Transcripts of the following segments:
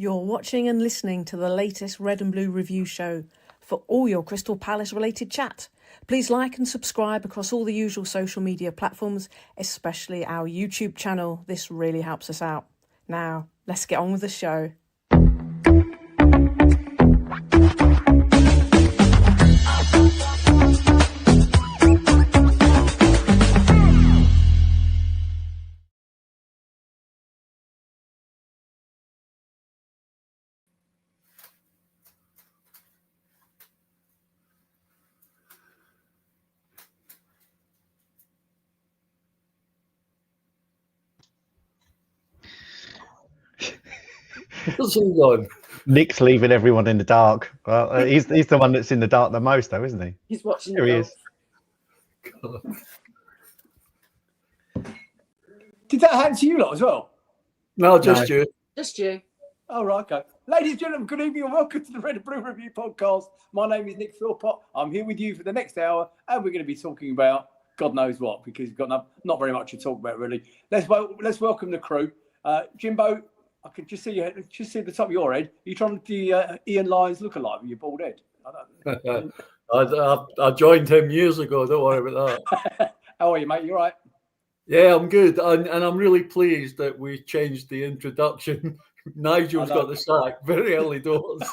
You're watching and listening to the latest Red and Blue review show. For all your Crystal Palace related chat, please like and subscribe across all the usual social media platforms, especially our YouTube channel. This really helps us out. Now, let's get on with the show. What's he on? Nick's leaving everyone in the dark. Well, he's the one that's in the dark the most, though, isn't he? He's watching. Here he is. Did that happen to you lot as well? No, just you. Just you. Oh, right, okay. Ladies and gentlemen, good evening and welcome to the Red and Blue Review Podcast. My name is Nick Philpott. I'm here with you for the next hour, and we're going to be talking about God knows what, because we've got not very much to talk about, really. Let's welcome the crew. Jimbo, I can just see the top of your head. Are you trying to do Ian Lyons look-alike with your bald head? I joined him years ago. Don't worry about that. How are you, mate? You all right? Yeah, I'm good. And I'm really pleased that we changed the introduction. Nigel's got the sack very early doors.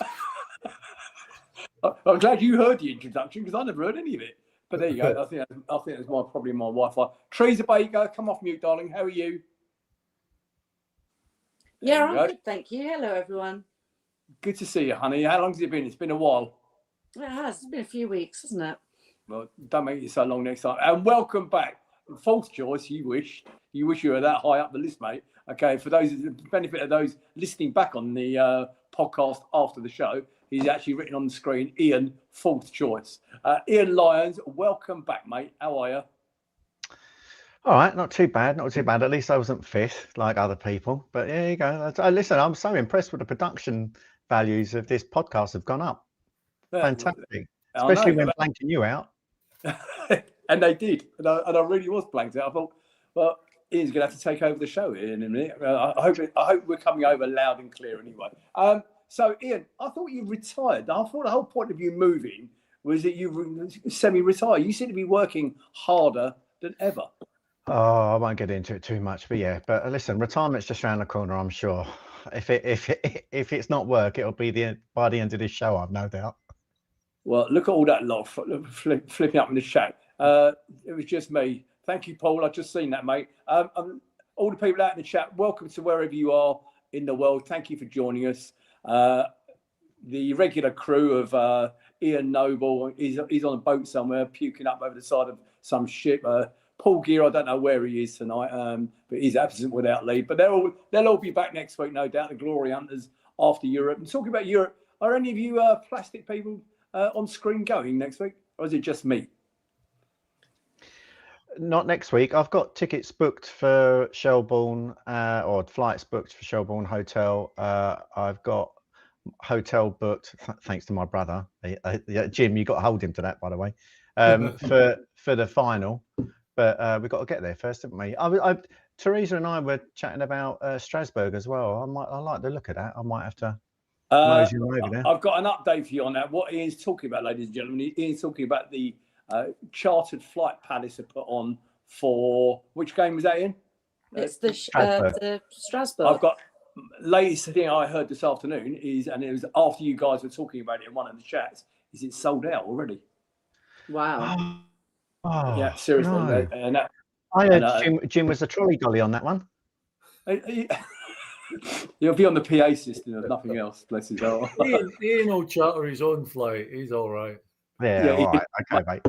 I'm glad you heard the introduction because I never heard any of it. But there you go. I think that's probably my Wi-Fi. Teresa Baker, come off mute, darling. How are you? Yeah, I'm good, thank you. Hello, everyone. Good to see you, honey. How long has it been? It's been a while. It has. It's been a few weeks, hasn't it? Well, don't make it so long next time. And welcome back. False choice, you wish you were that high up the list, mate. Okay, for those the benefit of those listening back on the podcast after the show, he's actually written on the screen, Ian, fourth choice. Ian Lyons, welcome back, mate. How are you? All right, not too bad. At least I wasn't fifth like other people. But there you go. Listen, I'm so impressed with the production values of this podcast have gone up. Fantastic. Especially when blanking you out. And they did. And I really was blanked out. I thought, well, Ian's going to have to take over the show in a minute. I hope we're coming over loud and clear anyway. So, Ian, I thought you retired. I thought the whole point of you moving was that you semi-retired. You seem to be working harder than ever. Oh, I won't get into it too much, but yeah. But listen, retirement's just around the corner, I'm sure. If it's not work, it'll be by the end of this show, I've no doubt. Well, look at all that lot flipping up in the chat. It was just me. Thank you, Paul. I've just seen that, mate. All the people out in the chat, welcome to wherever you are in the world. Thank you for joining us. The regular crew of Ian Noble, he's on a boat somewhere, puking up over the side of some ship. Paul Gear, I don't know where he is tonight, but he's absent without leave. But they'll all be back next week, no doubt. The Glory Hunters after Europe. And talking about Europe, are any of you plastic people on screen going next week, or is it just me? Not next week. I've got tickets booked for Shelbourne, or flights booked for Shelbourne Hotel. I've got hotel booked, thanks to my brother. Jim, you got to hold him to that, by the way, for the final. But we've got to get there first, haven't we? Teresa and I were chatting about Strasbourg as well. I like the look of that. I might have to mosey over there. I've got an update for you on that. What Ian's talking about, ladies and gentlemen, Ian's talking about the chartered flight Palace have put on for which game was that in? It's the Strasbourg. I've got latest thing I heard this afternoon and it was after you guys were talking about it in one of the chats, is it sold out already? Wow. Oh, yeah, seriously. No. I heard Jim was a trolley dolly on that one. He'll be on the PA system if nothing else, bless his heart. Ian will charter his own flight. He's all right. Yeah, all right. Okay, mate.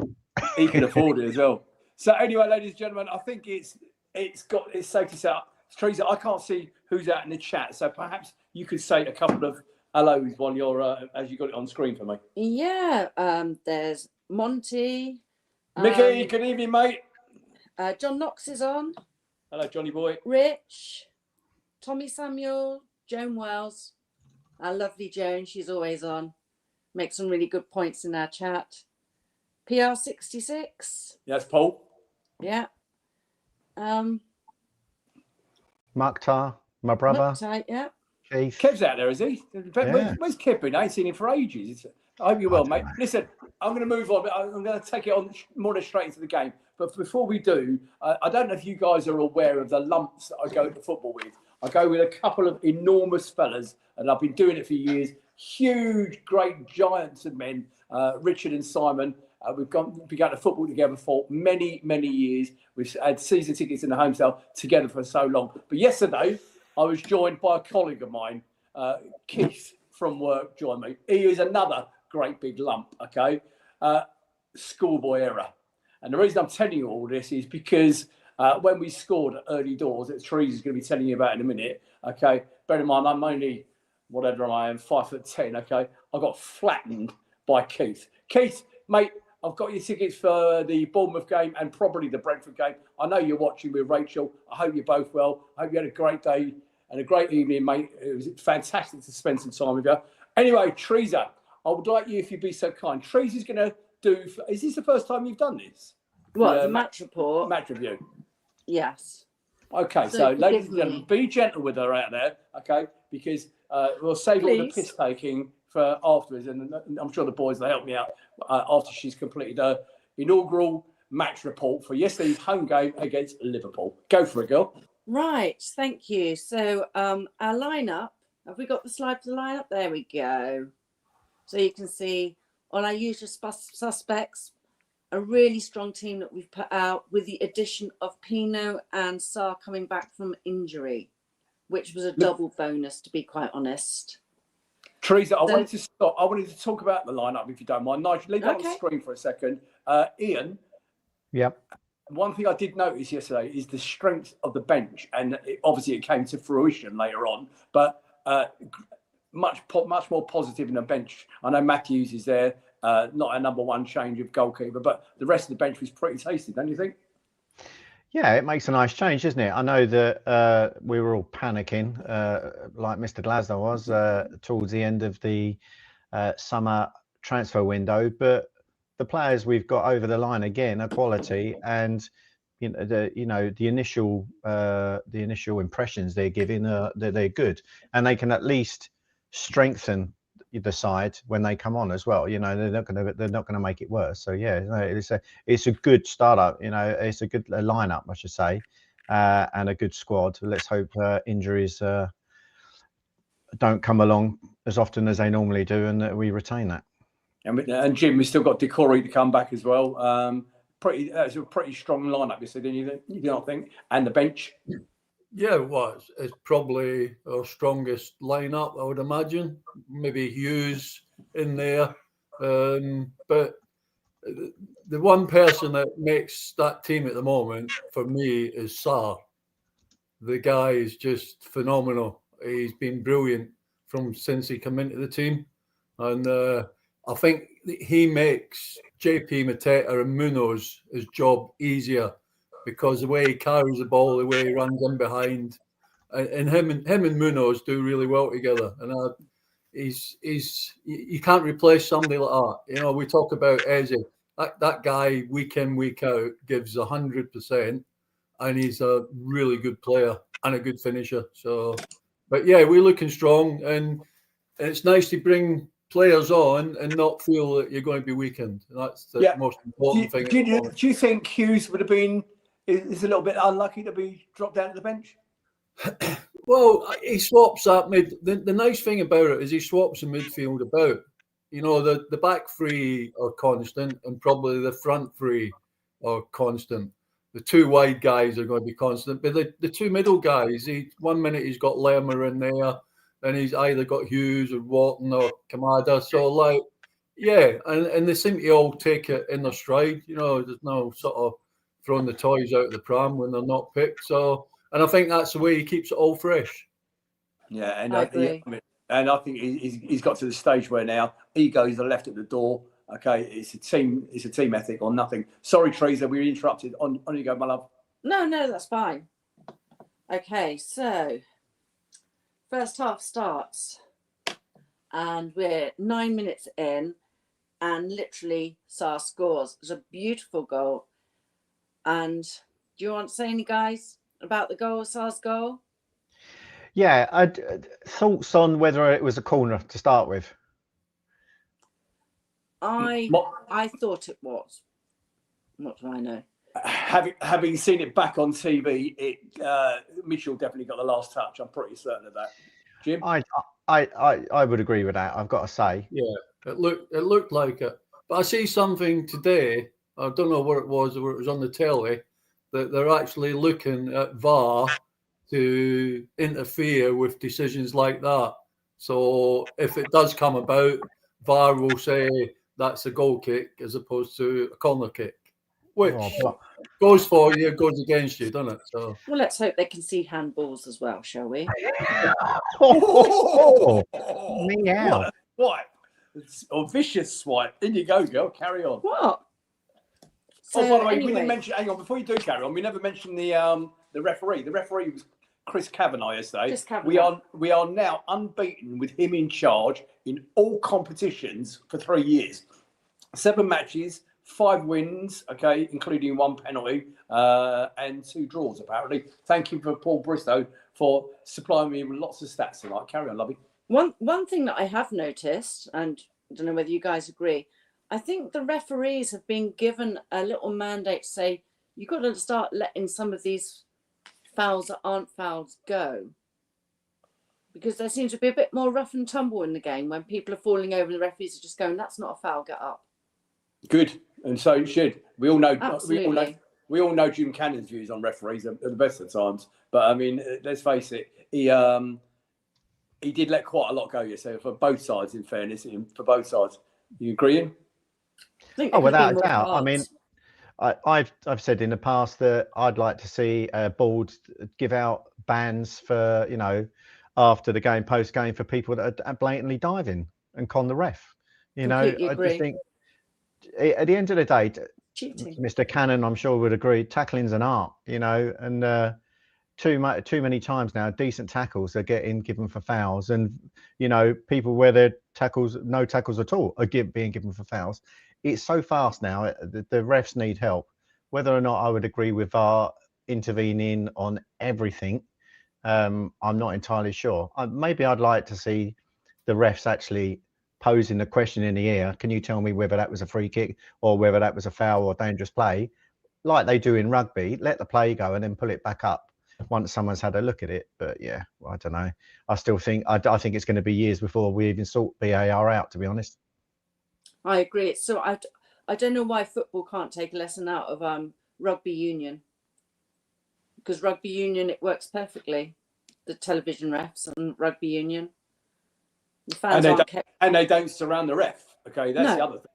He can afford it as well. So anyway, ladies and gentlemen, I think it's safe to say, Teresa, I can't see who's out in the chat, so perhaps you could say a couple of hellos while you're as you got it on screen for me. Yeah, there's Monty. Mickey, good evening, mate. John Knox is on. Hello, Johnny boy. Rich, Tommy Samuel, Joan Wells. Our lovely Joan, she's always on. Makes some really good points in our chat. PR66. Yes, Paul. Yeah. Mukhtar, my brother. Mukhtar, yeah. Keith. Kev's out there, is he? Yeah. Where's Kev been? I ain't seen him for ages. I hope you're well, mate. know. Listen, I'm going to move on. I'm going to take it on more or less straight into the game. But before we do, I don't know if you guys are aware of the lumps that I go to football with. I go with a couple of enormous fellas, and I've been doing it for years. Huge, great giants of men, Richard and Simon. We've begun to football together for many, many years. We've had season tickets in the home sale together for so long. But yesterday, I was joined by a colleague of mine, Keith from work, joined me. He is another great big lump, okay? Schoolboy era. And the reason I'm telling you all this is because when we scored at early doors, that Therese is going to be telling you about in a minute, okay? Bear in mind, I'm only, whatever I am, 5'10", okay? I got flattened by Keith. Keith, mate, I've got your tickets for the Bournemouth game and probably the Brentford game. I know you're watching with Rachel. I hope you're both well. I hope you had a great day and a great evening, mate. It was fantastic to spend some time with you. Anyway, Teresa, I would like you, if you'd be so kind. Teresa's going to do... Is this the first time you've done this? What, the match report? Match review. Yes. Okay, so ladies and gentlemen, be gentle with her out there, okay? Because we'll save all the piss taking for afterwards, and I'm sure the boys will help me out after she's completed her inaugural match report for yesterday's home game against Liverpool. Go for it, girl. Right, thank you. So our lineup, have we got the slide for the lineup? There we go. So you can see on our usual suspects, a really strong team that we've put out with the addition of Pino and Sarr coming back from injury, which was a double bonus, to be quite honest. Teresa, I wanted to stop. I wanted to talk about the lineup, if you don't mind. Nigel, leave that on the screen for a second. Ian. Yep. One thing I did notice yesterday is the strength of the bench, and obviously it came to fruition later on. But much more positive in the bench. I know Matthews is there, not a number one change of goalkeeper, but the rest of the bench was pretty tasty, don't you think? Yeah, it makes a nice change, doesn't it? I know that we were all panicking, like Mr. Glasner was, towards the end of the summer transfer window, but the players we've got over the line again are quality, and the initial impressions they're giving they're good, and they can at least strengthen the side when they come on as well. They're not going to make it worse. So yeah, it's a good startup. It's a good lineup, I should say, and a good squad. Let's hope injuries don't come along as often as they normally do, and that we retain that. And Jim, we still got Decory to come back as well. That's a pretty strong lineup, you said, didn't you not think? And the bench. Yeah, it was. It's probably our strongest lineup, I would imagine. Maybe Hughes in there. But the one person that makes that team at the moment, for me, is Sarr. The guy is just phenomenal. He's been brilliant since he came into the team. And I think he makes JP Mateta and Munoz his job easier, because the way he carries the ball, the way he runs in behind, and him and Munoz do really well together. And you can't replace somebody like that. We talk about Eze. That guy week in, week out gives 100%, and he's a really good player and a good finisher. So, but yeah, we're looking strong, and it's nice to bring players on and not feel that you're going to be weakened. That's the most important thing. Do you think Hughes would have been is a little bit unlucky to be dropped down to the bench? Well, he swaps that mid. The nice thing about it is he swaps the midfield about. The back three are constant, and probably the front three are constant. The two wide guys are going to be constant, but the two middle guys, 1 minute he's got Lerma in there, and he's either got Hughes or Wharton or Kamada. So, and they seem to all take it in their stride. There's no sort of throwing the toys out of the pram when they're not picked. So, and I think that's the way he keeps it all fresh. Yeah, and I agree. I think he's got to the stage where now egos are left at the door. Okay, it's a team ethic or nothing. Sorry, Teresa, we were interrupted. On you go, my love. No, that's fine. Okay, so first half starts, and we're 9 minutes in, and literally Sarr scores. It's a beautiful goal. And do you want to say any, guys, about the goal, Sarr's goal? Yeah, thoughts on whether it was a corner to start with? I thought it was. What do I know? Having seen it back on TV, Mitchell definitely got the last touch. I'm pretty certain of that. Jim? I would agree with that. I've got to say. Yeah, it looked like it. But I see something today. I don't know where it was on the telly, that they're actually looking at VAR to interfere with decisions like that. So if it does come about, VAR will say that's a goal kick as opposed to a corner kick, which goes for you, goes against you, doesn't it? So Well, let's hope they can see handballs as well, shall we? Meow. What? A vicious swipe. In you go, girl. Carry on. What? So, by the way, anyway, we didn't mention. Hang on, before you do carry on, we never mentioned the referee. The referee was Chris Kavanagh yesterday. Chris Kavanagh. We are now unbeaten with him in charge in all competitions for 3 years. 7 matches, 5 wins, okay, including 1 penalty and 2 draws, apparently. Thank you for Paul Bristow for supplying me with lots of stats tonight. Carry on, lovey. One thing that I have noticed, and I don't know whether you guys agree, I think the referees have been given a little mandate to say, you've got to start letting some of these fouls that aren't fouls go. Because there seems to be a bit more rough and tumble in the game when people are falling over and the referees are just going, that's not a foul, get up. Good. And so it should. We all know. Absolutely. We all know Jim Cannon's views on referees at the best of times. But I mean, let's face it, he did let quite a lot go yesterday for both sides. In fairness, for both sides, you agreeing? Oh, without a doubt. I mean, I've said in the past that I'd like to see boards give out bans for, you know, after the game, post game, for people that are blatantly diving and con the ref. You Completely know, agree. I just think at the end of the day, Cheating. Mr. Cannon, I'm sure, would agree, tackling's an art, you know, and too many times now, decent tackles are getting given for fouls, and you know, people where their tackles, no tackles at all, are being given for fouls. It's so fast now. The refs need help. Whether or not I would agree with VAR intervening on everything, I'm not entirely sure. Maybe I'd like to see the refs actually posing the question in the air. Can you tell me whether that was a free kick or whether that was a foul or dangerous play, like they do in rugby? Let the play go and then pull it back up once someone's had a look at it. But yeah, I don't know. I still think I think it's going to be years before we even sort VAR out, to be honest. I agree. So I don't know why football can't take a lesson out of rugby union, because rugby union, it works perfectly. The television refs and rugby union, the fans and they don't surround the ref. Okay, that's the other thing.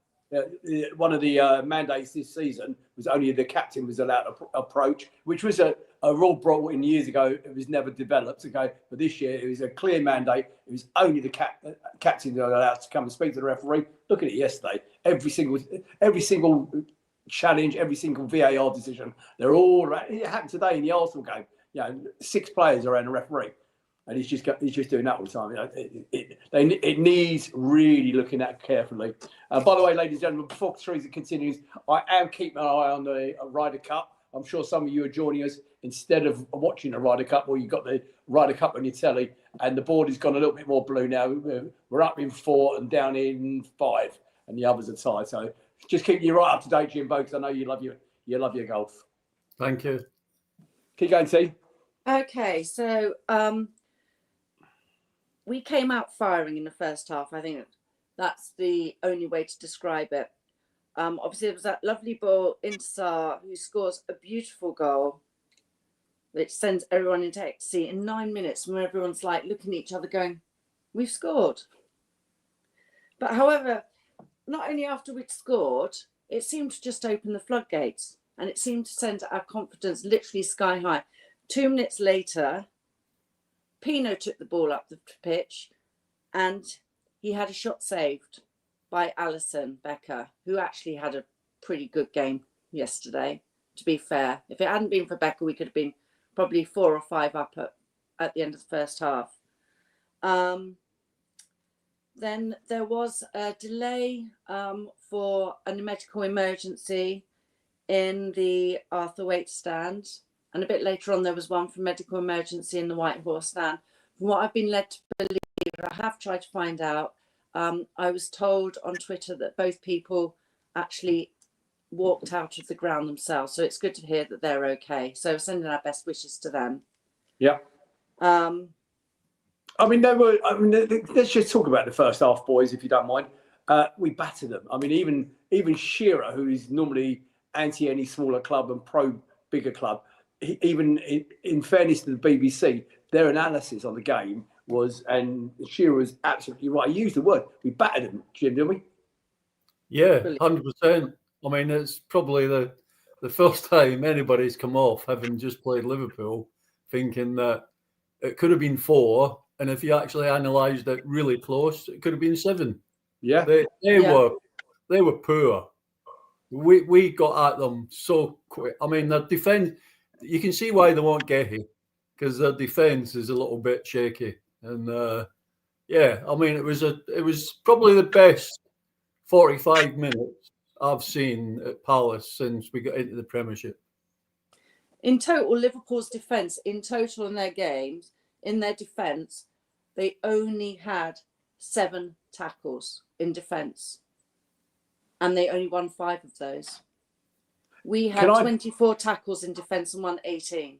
One of the mandates this season was only the captain was allowed to approach, which was a rule brought in years ago. It was never developed. Okay, but this year it was a clear mandate. It was only the captain that was allowed to come and speak to the referee. Look at it yesterday. Every single challenge, every single VAR decision, they're all around. It happened today in the Arsenal game. You know, 6 players around the referee, and he's just doing that all the time. You know, it needs really looking at carefully. By the way, ladies and gentlemen, before Teresa continues, I am keeping an eye on the Ryder Cup. I'm sure some of you are joining us instead of watching the Ryder Cup, or you've got the Ryder Cup on your telly, and the board has gone a little bit more blue now. We're up in 4 and down in 5, and the others are tied. So just keep you right up to date, Jimbo, because I know you love your golf. thank you. Keep going, T. Okay, so we came out firing in the first half. I think that's the only way to describe it. Obviously, there was that lovely ball into Sarr, who scores a beautiful goal, which sends everyone into ecstasy in 9 minutes, when everyone's like looking at each other going, we've scored. But however, not only after we'd scored, it seemed to just open the floodgates, and it seemed to send our confidence literally sky high. 2 minutes later, Pino took the ball up the pitch, and he had a shot saved by Alison Becker, who actually had a pretty good game yesterday, to be fair. If it hadn't been for Becker, we could have been probably 4 or 5 up at the end of the first half. Then there was a delay for a medical emergency in the Arthur Waite stand. And a bit later on, there was one for medical emergency in the White Horse stand. From what I've been led to believe, I have tried to find out. I was told on Twitter that both people actually walked out of the ground themselves. So it's good to hear that they're okay. So sending our best wishes to them. Yeah. I mean, let's just talk about the first half, boys, if you don't mind. We battered them. I mean, even Shearer, who is normally anti any smaller club and pro bigger club, even in fairness to the BBC, their analysis on the game was, and Shearer was absolutely right. He used the word, we battered them, Jim, didn't we? Yeah, 100%. I mean, it's probably the first time anybody's come off having just played Liverpool thinking that it could have been 4, and if you actually analysed it really close, it could have been 7. Yeah, they were poor. We got at them so quick. I mean, their defence, you can see why they won't get here, because their defence is a little bit shaky. And yeah, I mean, it was probably the best 45 minutes I've seen at Palace since we got into the Premiership. In total, Liverpool's defence, in total in their games, in their defence, they only had 7 tackles in defence. And they only won 5 of those. We had 24 tackles in defence and won 18.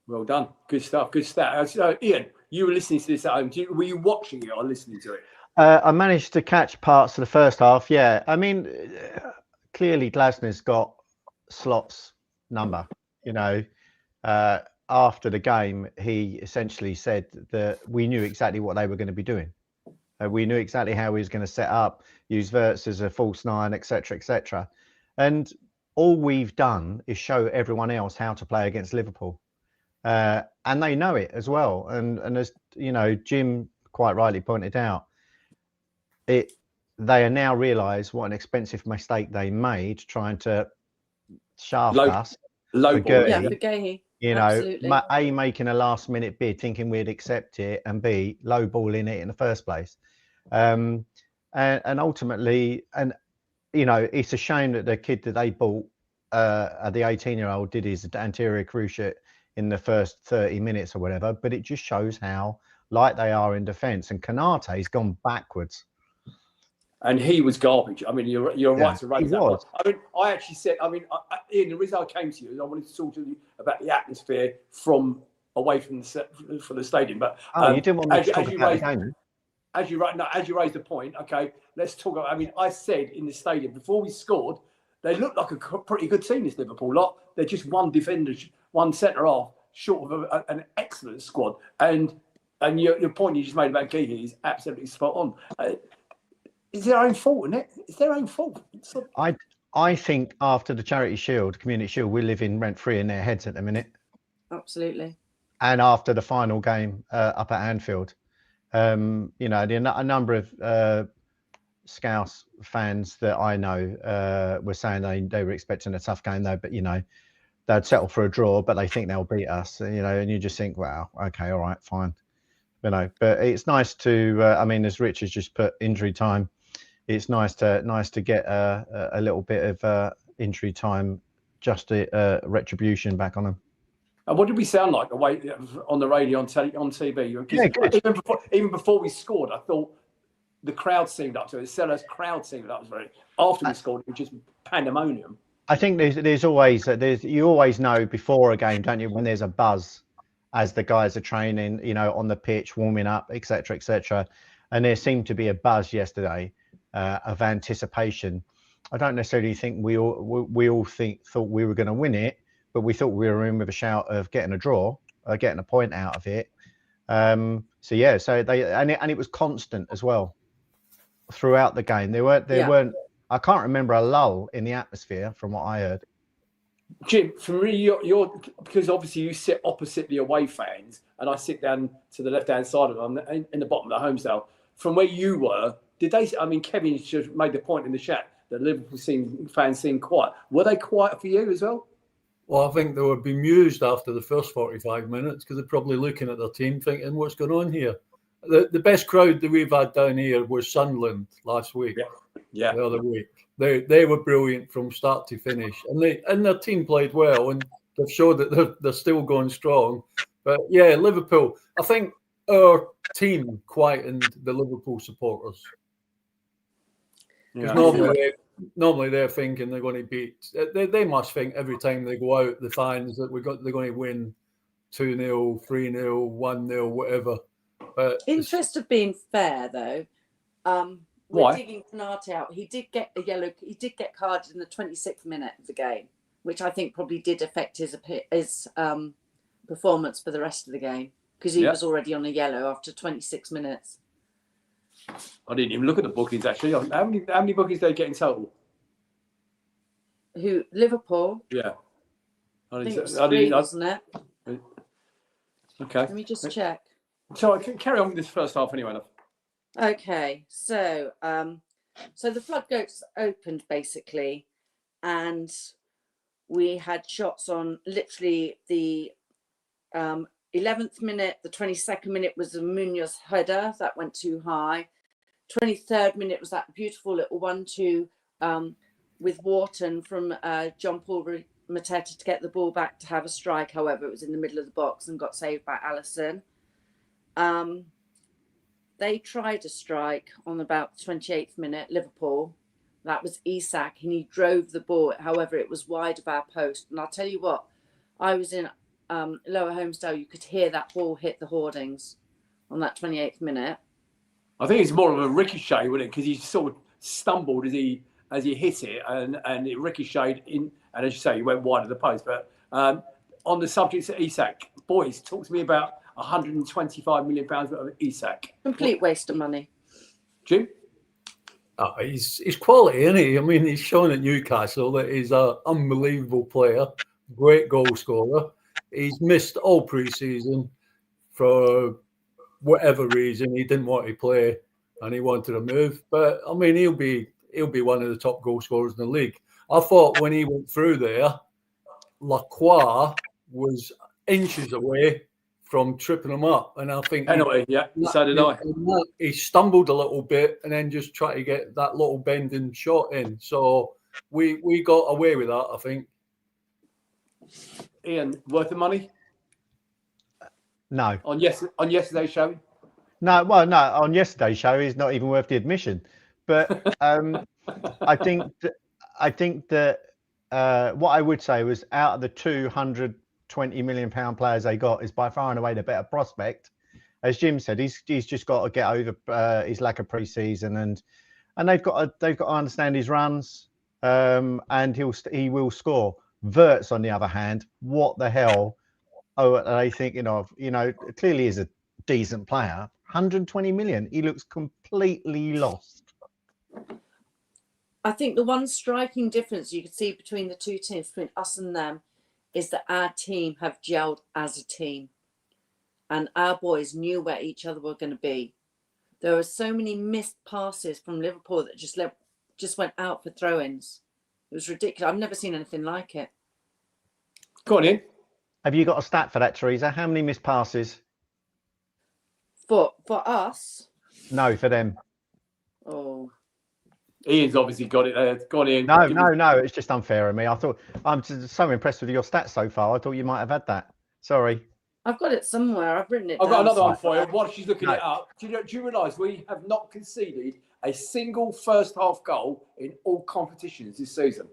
Well done. Good stuff. Good stat. Ian, you were listening to this at home. Were you watching it or listening to it? I managed to catch parts of the first half. Yeah, I mean, clearly Glasner's got Slot's number. You know, after the game, he essentially said that we knew exactly what they were going to be doing. We knew exactly how he was going to set up, use Wirtz as a false 9, etc., etc. And all we've done is show everyone else how to play against Liverpool, and they know it as well. And as you know, Jim quite rightly pointed out, they are now realise what an expensive mistake they made trying to shaft us. Low ball, yeah, for Gahey. You know, Absolutely. A, making a last minute bid thinking we'd accept it, and B, low balling it in the first place. And ultimately, and you know, it's a shame that the kid that they bought, the 18-year-old, did his anterior cruciate in the first 30 minutes or whatever, but it just shows how light they are in defence. And Konate's gone backwards. And he was garbage. I mean, you're right to raise that one. I mean, I actually said, Ian, the reason I came to you is I wanted to talk to you about the atmosphere from away from the stadium. But you didn't want me to talk about the game. As you raised the point, okay, let's talk about. I mean, I said in the stadium before we scored, they looked like a pretty good team. This Liverpool lot. They're just one defender, one centre half short of an excellent squad. And your point you just made about Gahey is absolutely spot on. It's their own fault, isn't it? It's their own fault. I think after the Charity Shield, Community Shield, we're living rent-free in their heads at the minute. Absolutely. And after the final game up at Anfield, you know, a number of Scouse fans that I know were saying they were expecting a tough game, though, but, you know, they'd settle for a draw, but they think they'll beat us, you know, and you just think, wow, okay, all right, fine. You know, but it's nice to, I mean, as Rich has just put injury time, it's nice to get a little bit of injury time, just retribution back on them. And what did we sound like away on the radio, on TV? Yeah, good. Even before we scored, I thought the crowd seemed up to it. The Sellers crowd seemed up to it. After we scored, it was just pandemonium. I think there's always you always know before a game, don't you, when there's a buzz as the guys are training, you know, on the pitch, warming up, etc., etc. And there seemed to be a buzz yesterday of anticipation. I don't necessarily think we all thought we were going to win it, but we thought we were in with a shout of getting a draw, getting a point out of it. So yeah, so it was constant as well throughout the game. There weren't. I can't remember a lull in the atmosphere from what I heard. Jim, for me, you're because obviously you sit opposite the away fans, and I sit down to the left-hand side of them in the bottom of the home cell. From where you were, did they? I mean, Kevin just made the point in the chat that Liverpool fans seemed quiet. Were they quiet for you as well? Well, I think they were bemused after the first 45 minutes because they're probably looking at their team thinking, what's going on here? The best crowd that we've had down here was Sunderland last week. Yeah. The other week. They were brilliant from start to finish. And their team played well, and they've showed that they're still going strong. But yeah, Liverpool, I think our team quietened the Liverpool supporters. Because normally they're thinking they're going to beat. They must think every time they go out, the fans, that they're going to win 2-0, 3-0, 1-0, whatever. But Interest of being fair, though, we're Why? digging Canate out. He did get a yellow. He did get carded in the 26th minute of the game, which I think probably did affect his performance for the rest of the game, because he was already on a yellow after 26 minutes. I didn't even look at the bookings actually. How many bookings did they get in total? Who, Liverpool? Yeah. I think it was 3, wasn't it? Okay. Let me just check. So I can carry on with this first half anyway, love. Okay, so the floodgates opened basically, and we had shots on literally the 11th minute. The 22nd minute was the Munoz header that went too high. 23rd minute was that beautiful little 1-2 with Wharton from John Paul Mateta to get the ball back to have a strike. However, it was in the middle of the box and got saved by Allison. They tried a strike on about the 28th minute, Liverpool. That was Isak, and he drove the ball. However, it was wide of our post. And I'll tell you what, I was in Lower Homestyle. You could hear that ball hit the hoardings on that 28th minute. I think it's more of a ricochet, wasn't it? Because he sort of stumbled as he hit it, and it ricocheted in. And as you say, he went wide of the post. But on the subject of Isak, boys, talk to me about £125 million worth of Isak. Complete waste of money. Jim? Oh, he's quality, isn't he? I mean, he's shown at Newcastle that he's an unbelievable player, great goal scorer. He's missed all pre-season for whatever reason. He didn't want to play and he wanted to move. But I mean, he'll be one of the top goal scorers in the league. I thought when he went through there, Lacroix was inches away from tripping him up, and I think penalty. So did I. He stumbled a little bit and then just tried to get that little bending shot in. So we got away with that, I think. Ian, worth the money? No. On yesterday's show? No, well, no. On yesterday's show, he's not even worth the admission. But I think that what I would say was, out of the £220 million players they got, is by far and away the better prospect. As Jim said, he's just got to get over his lack of pre-season, and they've got to understand his runs, and he will score. Wirtz, on the other hand, what the hell are they thinking of? You know, clearly is a decent player. 120 million. He looks completely lost. I think the one striking difference you could see between the two teams, between us and them, is that our team have gelled as a team, and our boys knew where each other were going to be. There were so many missed passes from Liverpool that just went out for throw-ins. It was ridiculous. I've never seen anything like it. Go on, Ian. Have you got a stat for that, Teresa? How many missed passes? For us? No, for them. Oh. Ian's obviously got it there. Go on, Ian. No. It's just unfair of me. I thought, I'm just so impressed with your stats so far. I thought you might have had that. Sorry. I've got it somewhere. I've written it I've down. got another one for you. While she's looking it up, do you realise we have not conceded a single first half goal in all competitions this season?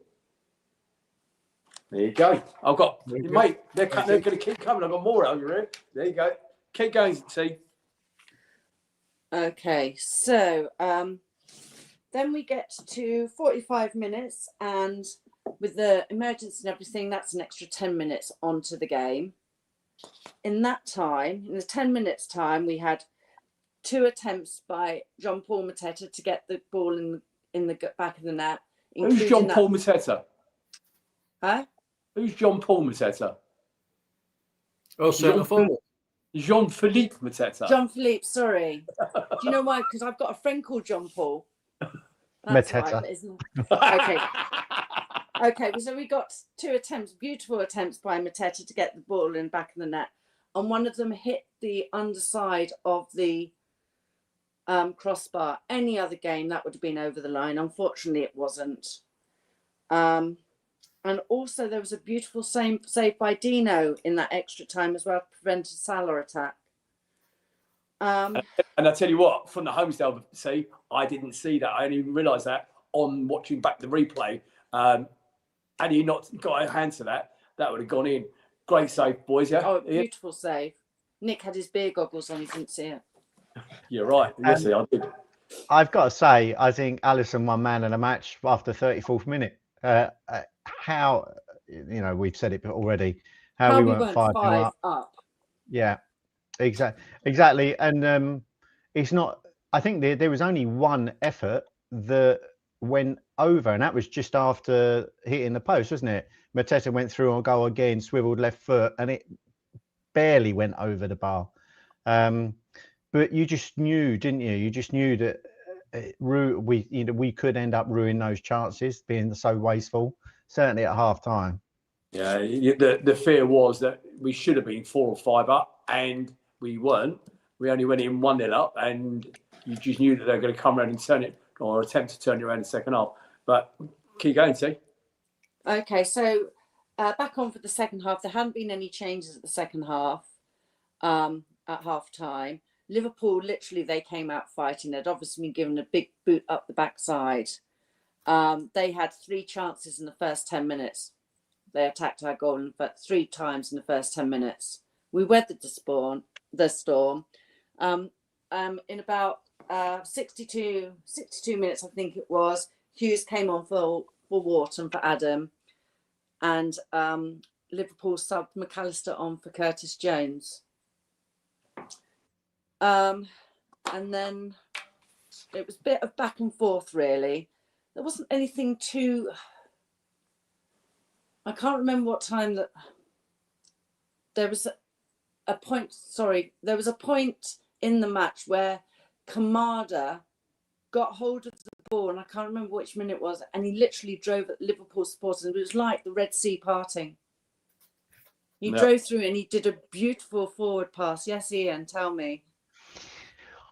There you go. I've got, mate, they're going to keep coming. I've got more out here. There you go. Keep going, T. Okay, so then we get to 45 minutes, and with the emergency and everything, that's an extra 10 minutes onto the game. In that time, in the 10 minutes time, we had 2 attempts by John Paul Mateta to get the ball in the back of the net. Who's John Paul Mateta? Huh? Who's John Paul Mateta? Oh, centre forward. Jean-Philippe Mateta. Jean-Philippe, sorry. Do you know why? Because I've got a friend called John Paul. That's Mateta. Why, isn't it? Okay, so we got 2 attempts, beautiful attempts by Mateta to get the ball in the back of the net. And one of them hit the underside of the crossbar. Any other game, that would have been over the line. Unfortunately, it wasn't. And also, there was a beautiful save by Dino in that extra time as well to prevent a Salah attack. Um, And I tell you what, from the Homestead, see, I didn't see that. I only realised that on watching back the replay. Had he not got a hand to that, that would have gone in. Great save, boys. Yeah. oh, beautiful save. Nick had his beer goggles on, he couldn't see it. You're right. Yes, I did. I've got to say, I think Alisson won man of the match after 34th minute. How, we've said it already, how we weren't 5 up. Yeah, exactly. And it's not, I think there was only one effort that went over, and that was just after hitting the post, wasn't it? Mateta went through on goal again, swiveled left foot, and it barely went over the bar. But you just knew, didn't you? You just knew that we could end up ruining those chances, being so wasteful. Certainly at half time. Yeah, the fear was that we should have been 4 or 5 up, and we weren't. We only went in 1-0 up, and you just knew that they were going to come around and turn it, or attempt to turn it around in the second half. But keep going, see. Okay, so back on for the second half. There hadn't been any changes at the second half at half time. Liverpool, literally, they came out fighting. They'd obviously been given a big boot up the backside. They had 3 chances in the first 10 minutes. They attacked our goal 3 times in the first 10 minutes. We weathered the storm. In about 62 minutes, I think it was, Hughes came on for Wharton, for Adam. And Liverpool subbed McAllister on for Curtis Jones. And then it was a bit of back and forth, really. There wasn't anything too... I can't remember what time that... There was a point in the match where Kamada got hold of the ball, and I can't remember which minute it was, and he literally drove at Liverpool supporters, and it was like the Red Sea parting. He drove through and he did a beautiful forward pass. Yes, Ian, tell me.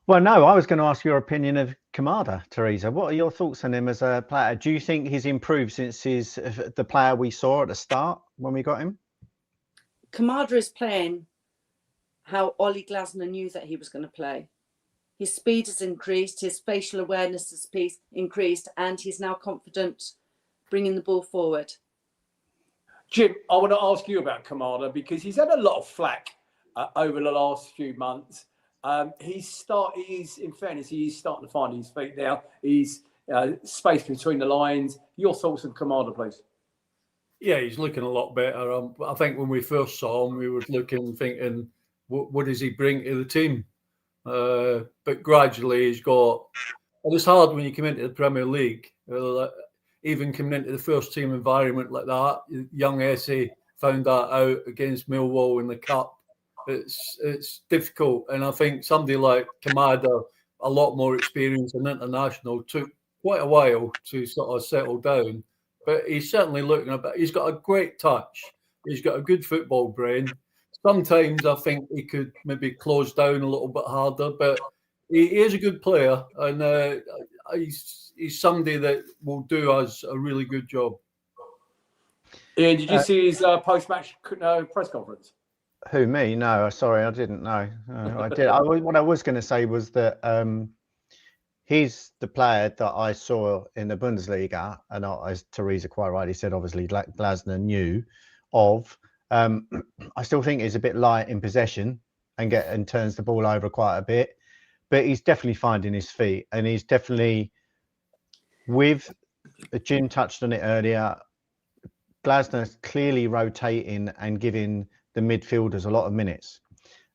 Well, no, I was going to ask your opinion of Kamada, Teresa. What are your thoughts on him as a player? Do you think he's improved since the player we saw at the start when we got him? Kamada is playing how Ollie Glasner knew that he was going to play. His speed has increased, his facial awareness has increased, and he's now confident bringing the ball forward. Jim, I want to ask you about Kamada, because he's had a lot of flack over the last few months. In fairness, he's starting to find his feet now. He's spaced between the lines. Your thoughts on Kamada, please? Yeah, he's looking a lot better. I think when we first saw him, we were thinking, what does he bring to the team? But gradually he's got... It was hard when you come into the Premier League, even coming into the first team environment like that. Young Essie found that out against Millwall in the Cup. It's difficult, and I think somebody like Kamada, a lot more experience in international, took quite a while to sort of settle down. But he's certainly looking a bit... He's got a great touch. He's got a good football brain. Sometimes I think he could maybe close down a little bit harder, but he is a good player, and he's somebody that will do us a really good job. Ian, did you see his post-match press conference? Who, me? No, sorry, I didn't know. I did. What I was going to say was that he's the player that I saw in the Bundesliga, and as Teresa quite rightly said, obviously Glasner knew of. I still think he's a bit light in possession and turns the ball over quite a bit, but he's definitely finding his feet, and he's definitely, with Jim touched on it earlier, Glasner's clearly rotating and giving the midfielders a lot of minutes.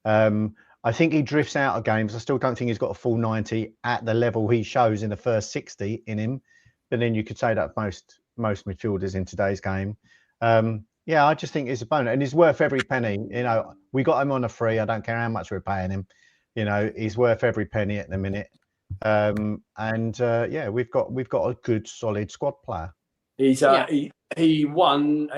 I think he drifts out of games. I still don't think he's got a full 90 at the level he shows in the first 60 in him, but then you could say that most midfielders in today's game. Yeah, I just think it's a bonus, and he's worth every penny. We got him on a free. I don't care how much we're paying him. He's worth every penny at the minute. Yeah, we've got a good, solid squad player. He's he won.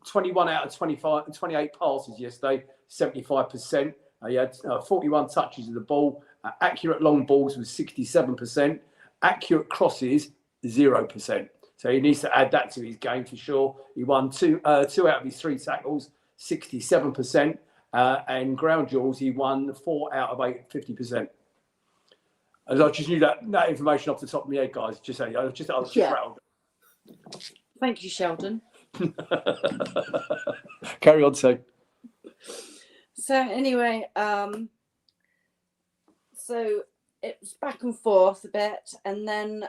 21 out of 28 passes yesterday, 75%. He had 41 touches of the ball. Accurate long balls was 67%. Accurate crosses 0%. So he needs to add that to his game for sure. He won two out of his 3 tackles, 67%. and ground duels, he won 4 out of 8, 50%. And I just knew that information off the top of my head, guys. I was just rattled. Thank you, Sheldon. Carry on, Sue. So anyway, so it was back and forth a bit, and then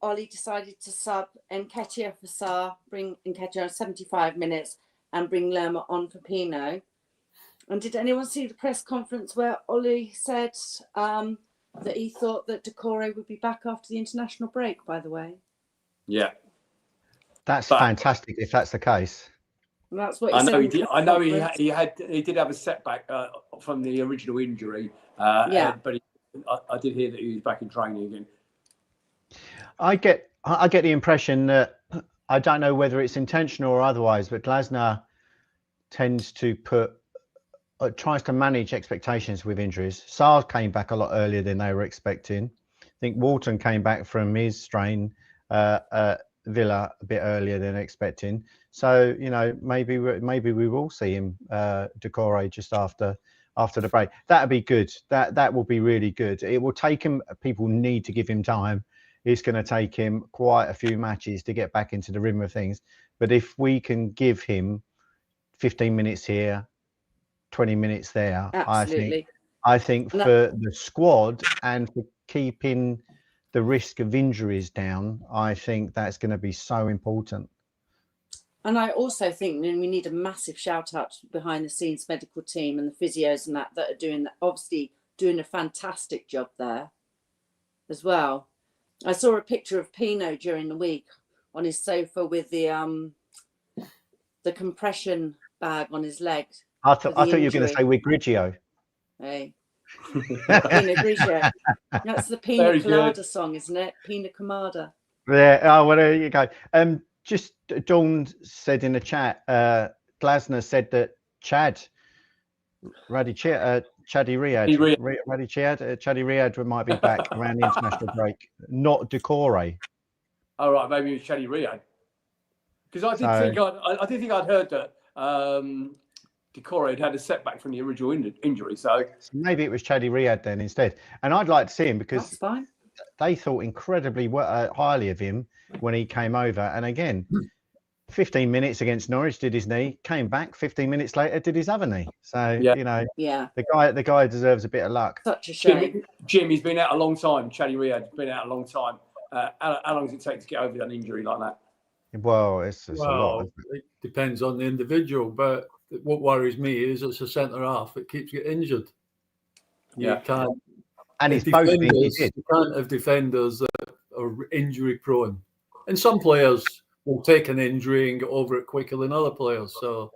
Ollie decided to sub Nketiah for Sarr, bring Nketiah on 75 minutes, and bring Lerma on for Pino. And did anyone see the press conference where Ollie said that he thought that Decore would be back after the international break? By the way, yeah, that's fantastic if that's the case. And that's what he said. He did have a setback from the original injury. But I did hear that he was back in training again. I get the impression that, I don't know whether it's intentional or otherwise, but Glasner tends to tries to manage expectations with injuries. Sarr came back a lot earlier than they were expecting. I think Walton came back from his strain, Villa a bit earlier than expecting. So, you know, maybe we will see him, Decore, just after the break. That'd be good. That will be really good. It will take him. People need to give him time. It's going to take him quite a few matches to get back into the rhythm of things. But if we can give him 15 minutes here, 20 minutes there, absolutely. I think for the squad and for keeping the risk of injuries down, I think that's going to be so important. And I also think we need a massive shout out behind the scenes medical team and the physios and that are doing a fantastic job there as well. I saw a picture of Pino during the week on his sofa with the compression bag on his leg. I thought you were going to say with Grigio. Hey. Pina Grigio. That's the Pina Colada song, isn't it? Pina Colada. Yeah. Oh, well, there you go. Just Dawn said in the chat, Glasner said that Chadi Riyad might be back around the international break, not Decore. Oh, right, maybe it was Chadi Riyad. Because I did think I'd heard that Decore had a setback from the original injury. So maybe it was Chadi Riyad then instead. And I'd like to see him because they thought incredibly highly of him when he came over. And again, 15 minutes against Norwich, did his knee, came back 15 minutes later, did his other knee. So, you know, the guy deserves a bit of luck. Such a shame. Jim, he's been out a long time. Chadi Riyad's been out a long time. How long does it take to get over an injury like that? Well, it's a lot. It depends on the individual, but what worries me is it's a centre half. It keeps getting injured. Yeah. You can't. And it's both things. You can't have defenders that are injury prone. And some players will take an injury and get over it quicker than other players. So,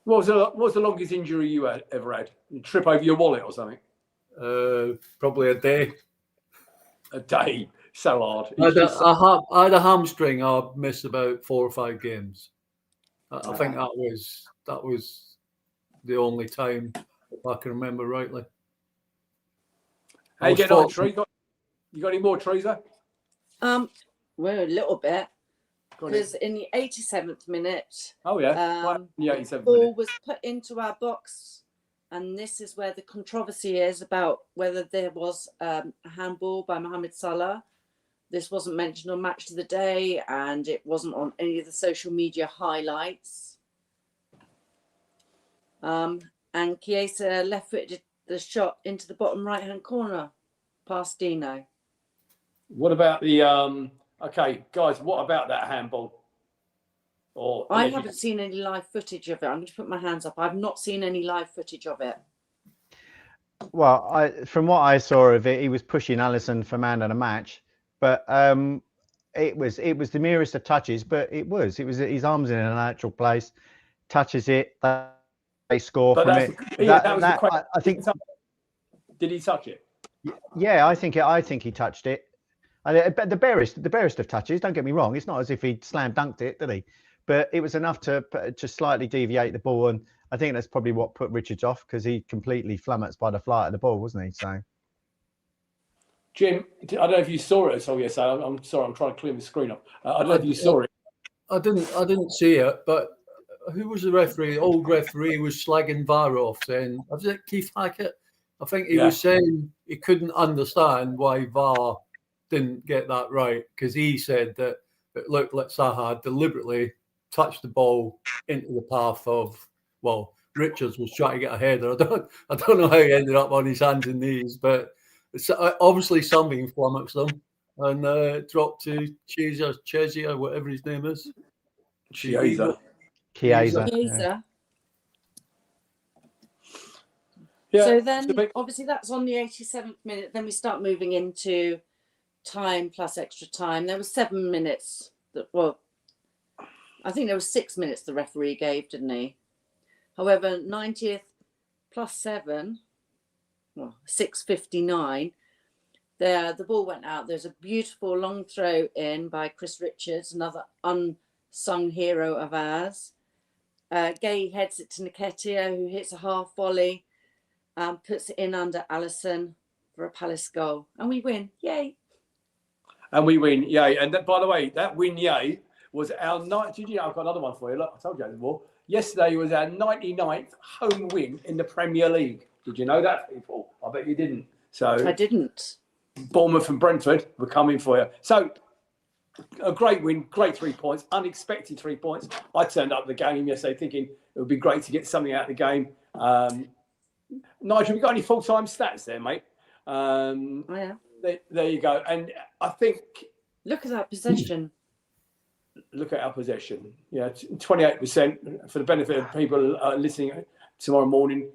what was the longest injury you ever had? You trip over your wallet or something? Probably a day. A day. So hard. I had a hamstring. I missed about 4 or 5 games. I think that was the only time, if I can remember rightly. How you getting on, Tree? You got any more, Teresa? Well, a little bit. Because in the 87th minute, the 87th ball minute was put into our box, and this is where the controversy is about whether there was a handball by Mohamed Salah. This wasn't mentioned on Match of the Day, and it wasn't on any of the social media highlights. And Chiesa left-footed the shot into the bottom right-hand corner past Dino. What about the okay, guys, what about that handball? I haven't seen any live footage of it. I'm going to put my hands up. I've not seen any live footage of it. Well, from what I saw of it, he was pushing Alisson for man of the match, but it was the merest of touches. But it was his arms in a natural place, touches it, they score from it. I think. Did he touch it? Yeah, I think he touched it. But the barest of touches. Don't get me wrong. It's not as if he slam dunked it, did he? But it was enough to slightly deviate the ball, and I think that's probably what put Richards off because he completely flummoxed by the flight of the ball, wasn't he? So, Jim, I don't know if you saw it. So yes, I'm sorry, I'm trying to clear the screen up. I don't know if you saw it. I didn't see it, but who was the referee? The old referee was slagging VAR off, saying, was it Keith Hackett? I think he was saying he couldn't understand why VAR didn't get that right, because he said that it looked like Zaha deliberately touched the ball into the path of, well, Richards was trying to get a header. I don't know how he ended up on his hands and knees, but it's obviously something flummoxed them and dropped to Chesney or whatever his name is. Chiesa. Chiesa. Chiesa. Yeah. So then, obviously, that's on the 87th minute. Then we start moving into time plus extra time. There was 7 minutes. I think there was 6 minutes the referee gave, didn't he? However, 90th plus 7, 6:59. The ball went out. There's a beautiful long throw in by Chris Richards, another unsung hero of ours. Gay heads it to Nketiah, who hits a half volley, puts it in under Alisson for a Palace goal, and we win. Yay! And we win, yay! And that, by the way, that win, yay, was our night. Did you know? I've got another one for you. Look, I told you before. Yesterday was our 99th home win in the Premier League. Did you know that, people? I bet you didn't. So I didn't. Bournemouth and Brentford were coming for you. So a great win, great 3 points, unexpected 3 points. I turned up the game yesterday thinking it would be great to get something out of the game. Nigel, have you got any full-time stats there, mate? Yeah. There you go. And I think... Look at that possession. Look at our possession. Yeah, 28% for the benefit of people listening tomorrow morning.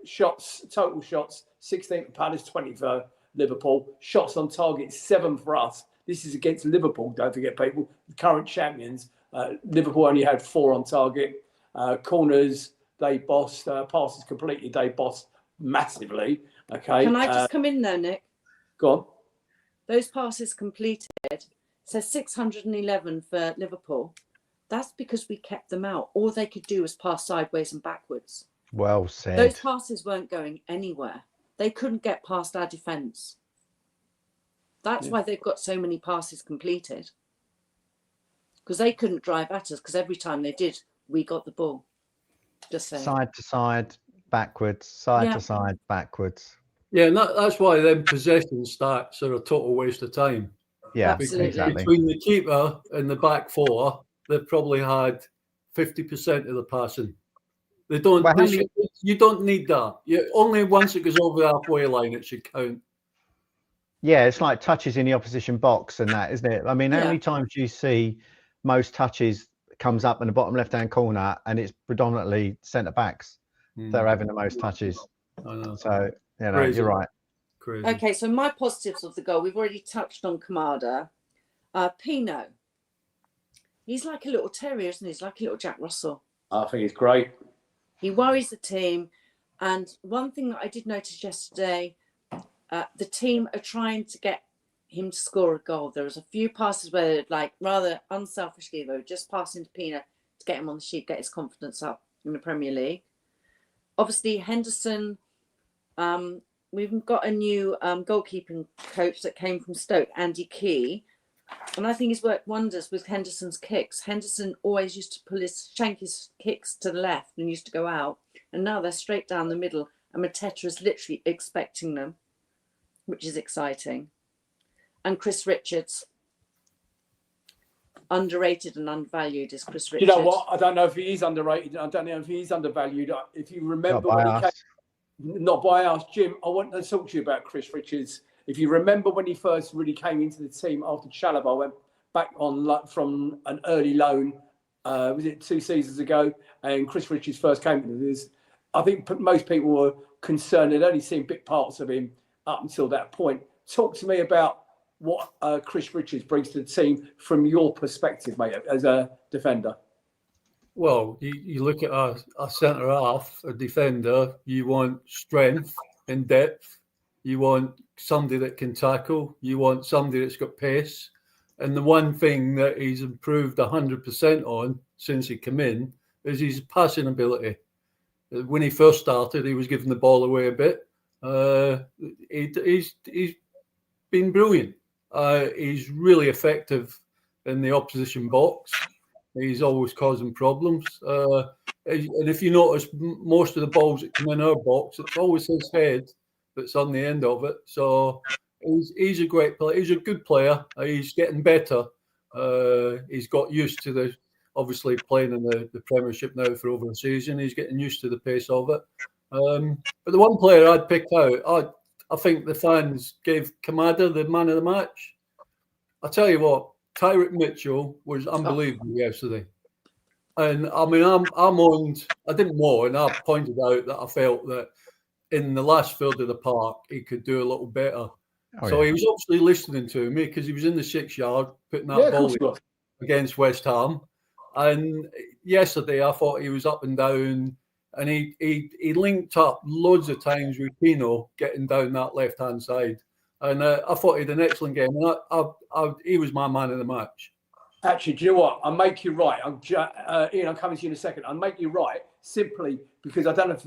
Shots, total shots, 16 for Palace, 20 for Liverpool. Shots on target, 7 for us. This is against Liverpool, don't forget, people, the current champions. Liverpool only had 4 on target. Corners, they bossed. Passes completely, they bossed massively. Okay. Can I just come in there, Nick? Go on. Those passes completed, says 611 for Liverpool. That's because we kept them out. All they could do was pass sideways and backwards. Well said. Those passes weren't going anywhere. They couldn't get past our defence. That's why they've got so many passes completed. Because they couldn't drive at us, because every time they did, we got the ball. Just saying. Side to side, backwards, side to side, backwards. Yeah, and that's why them possession stats are a total waste of time. Yeah, absolutely. exactly. Between the keeper and the back 4, they've probably had 50% of the passing. They don't. Well, you don't need that. Only once it goes over the halfway line, it should count. Yeah, it's like touches in the opposition box and that, isn't it? I mean, how many times do you see most touches comes up in the bottom left-hand corner and it's predominantly centre backs that are having the most touches? I know. So, you're right. Crazy. Okay, so my positives of the goal, we've already touched on Kamada. Pino, he's like a little terrier, isn't he? He's like a little Jack Russell. I think it's great. He worries the team. And one thing that I did notice yesterday, the team are trying to get him to score a goal. There was a few passes where, like, rather unselfishly, they were just passing to Pino to get him on the sheet, get his confidence up in the Premier League. Obviously, Henderson, we've got a new goalkeeping coach that came from Stoke, Andy Key. And I think he's worked wonders with Henderson's kicks. Henderson always used to shank his kicks to the left and used to go out. And now they're straight down the middle. And Mateta is literally expecting them, which is exciting. And Chris Richards, underrated and undervalued is Chris Richards. You know what? I don't know if he is underrated. I don't know if he is undervalued. If you remember when he came, not by us, Jim, I want to talk to you about Chris Richards. If you remember when he first really came into the team after Chalobah went back on from an early loan, was it 2 seasons ago? And Chris Richards first came into this. I think most people were concerned. They'd only seen big parts of him up until that point. Talk to me about what Chris Richards brings to the team from your perspective, mate, as a defender. Well, you look at a centre half, a defender, you want strength and depth. You want somebody that can tackle. You want somebody that's got pace. And the one thing that he's improved 100% on since he came in is his passing ability. When he first started, he was giving the ball away a bit. He's been brilliant. He's really effective in the opposition box. he's always causing problems. And if you notice, most of the balls that come in our box, it's always his head that's on the end of it. So he's a great player. He's a good player. He's getting better. He's got used to obviously playing in the Premiership now for over a season. He's getting used to the pace of it. But the one player I'd pick out, I think the fans gave Kamada the man of the match. I tell you what, Tyrick Mitchell was unbelievable yesterday. And I mean, I didn't mourn. I pointed out that I felt that in the last third of the park, he could do a little better. He was obviously listening to me because he was in the 6 yard putting that ball against West Ham. And yesterday, I thought he was up and down, and he linked up loads of times with Pino getting down that left hand side. And I thought he had an excellent game. And he was my man of the match. Actually, do you know what? I'll make you right. Ian, I'm coming to you in a second. I'll make you right simply because I don't know if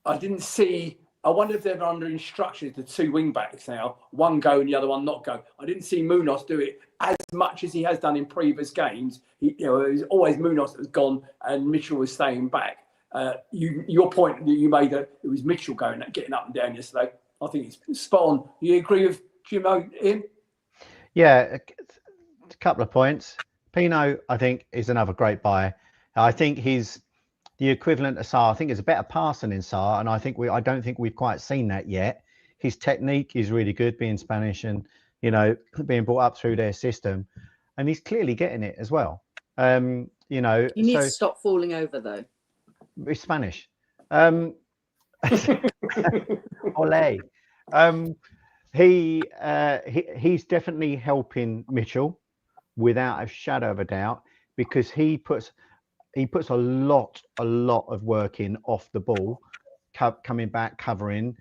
I didn't see. I wonder if they're under instructions, the two wing backs now, one go and the other one not go. I didn't see Munoz do it as much as he has done in previous games. It was always Munoz that was gone and Mitchell was staying back. Your point that you made that it was Mitchell getting up and down yesterday, I think it's spot on. You agree with Jimo, Ian? Yeah, a couple of points. Pino, I think, is another great buy. I think he's the equivalent of Sarr. I think it's a better passer in Sarr, and I don't think we've quite seen that yet. His technique is really good, being Spanish and being brought up through their system, and he's clearly getting it as well. You needs to stop falling over though. It's Spanish. Ole. He's definitely helping Mitchell without a shadow of a doubt, because he puts a lot of work in off the ball, coming back, covering,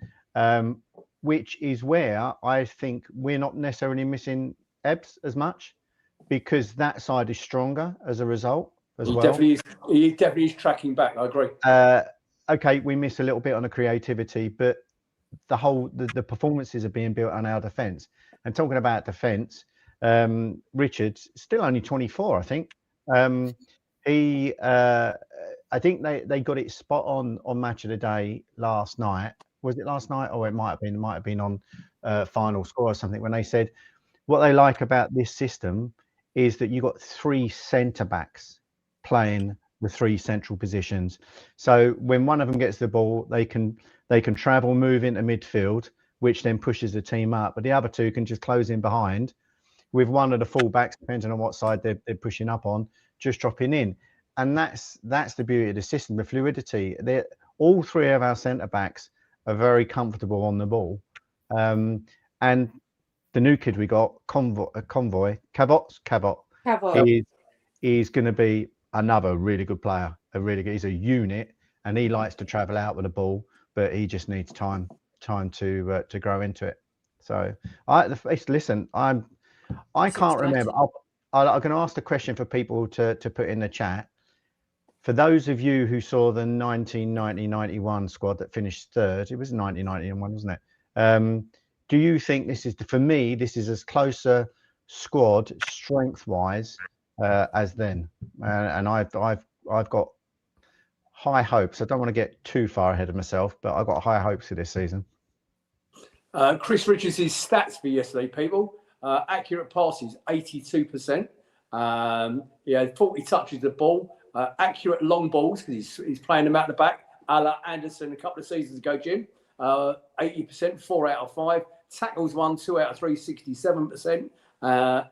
which is where I think we're not necessarily missing Ebbs as much, because that side is stronger as a result as well. He definitely is tracking back. I agree. Okay, we miss a little bit on the creativity, but the performances are being built on our defence. And talking about defence, Richard's still only 24, I think. I think they got it spot on Match of the Day last night. Was it last night? Or it might have been on Final Score or something, when they said what they like about this system is that you got three centre backs playing the three central positions. So when one of them gets the ball, they can travel, move into midfield, which then pushes the team up. But the other two can just close in behind, with one of the fullbacks, depending on what side they're pushing up on, just dropping in. And that's the beauty of the system, the fluidity. All three of our centre backs are very comfortable on the ball. And the new kid we got, Convoy, Cavot, is going to be another really good player. He's a unit, and he likes to travel out with the ball, but he just needs time to grow into it. So listen, I can't remember. I'm going to ask the question for people to put in the chat. For those of you who saw the 1990-91 squad that finished third, it was 1991, wasn't it? Do you think this is, for me, this is as close a squad strength-wise as then? And I've got high hopes. I don't want to get too far ahead of myself, but I've got high hopes for this season. Chris Richards' stats for yesterday, people. Accurate passes, 82%. He had 40 touches of the ball. Accurate long balls, because he's playing them out the back, a la Anderson a couple of seasons ago, Jim. 80%, 4 out of 5. Tackles 1, 2 out of 3, 67%.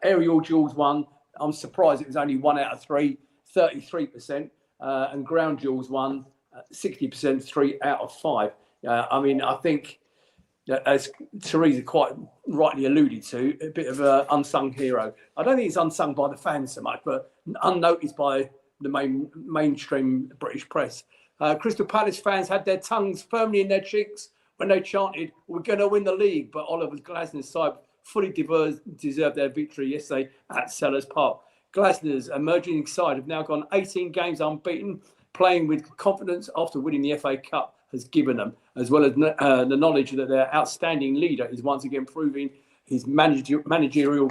Aerial duels 1. I'm surprised it was only 1 out of 3, 33%. And ground duels 1, 60%, 3 out of 5. I mean, I think, as Teresa quite rightly alluded to, a bit of an unsung hero. I don't think it's unsung by the fans so much, but unnoticed by the mainstream British press. Crystal Palace fans had their tongues firmly in their cheeks when they chanted, "We're going to win the league," but Oliver Glasner's side fully deserved their victory yesterday at Sellers Park. Glasner's emerging side have now gone 18 games unbeaten, playing with confidence after winning the FA Cup has given them, as well as the knowledge that their outstanding leader is once again proving his managerial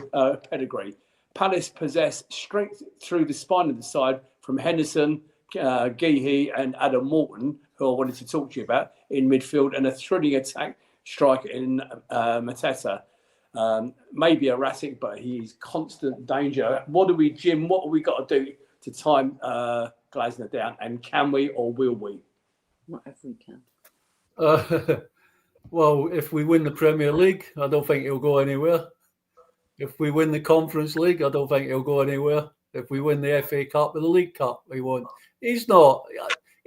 pedigree. Palace possess strength through the spine of the side from Henderson, Geehee and Adam Morton, who I wanted to talk to you about in midfield, and a thrilling attack striker in Mateta. Maybe erratic, but he's constant danger. Jim, what have we got to do to time Glasner down? And can we or will we? Whatever we can. Well, if we win the Premier League, I don't think he'll go anywhere. If we win the Conference League, I don't think he'll go anywhere. If we win the FA Cup or the League Cup, he won't. He's not.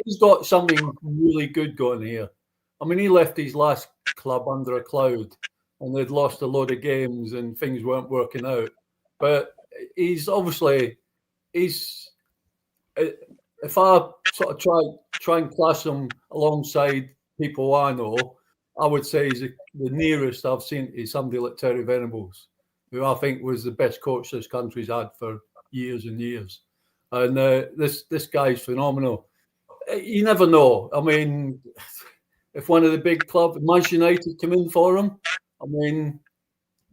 He's got something really good going here. I mean, he left his last club under a cloud, and they'd lost a load of games, and things weren't working out. But he's obviously If I sort of try and class him alongside people I know, I would say he's the nearest I've seen is somebody like Terry Venables, who I think was the best coach this country's had for years and years. And this guy's phenomenal. You never know. I mean, if one of the big clubs, Manchester United, come in for him, I mean,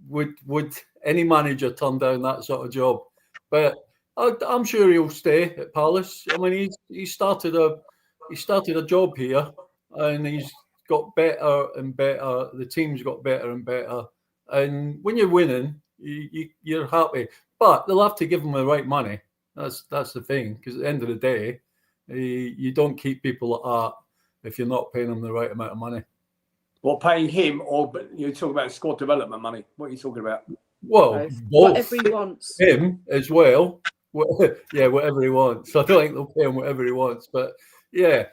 would any manager turn down that sort of job? But I'm sure he'll stay at Palace. I mean, he started a job here, and he's got better and better. The team's got better and better. And when you're winning, you're happy. But they'll have to give him the right money. That's the thing. Because at the end of the day, you don't keep people like that if you're not paying them the right amount of money. Well, paying him, or you're talking about squad development money. What are you talking about? Well, both. Whatever he wants. Him as well. Yeah, whatever he wants. I don't think they'll pay him whatever he wants. But yeah,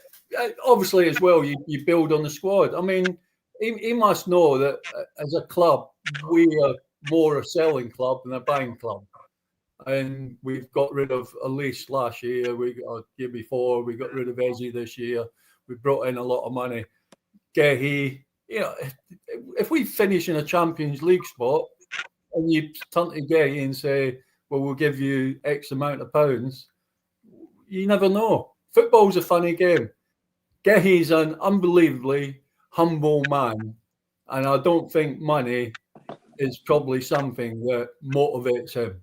obviously as well, you build on the squad. I mean, he must know that as a club, we are more a selling club than a buying club. And we've got rid of Elise last year. Year before, we got rid of Ezzy this year. We brought in a lot of money. Gehi, if we finish in a Champions League spot and you turn to Gehi and say, well, we'll give you X amount of pounds, you never know. Football's a funny game. Gehi's an unbelievably humble man, and I don't think money is probably something that motivates him.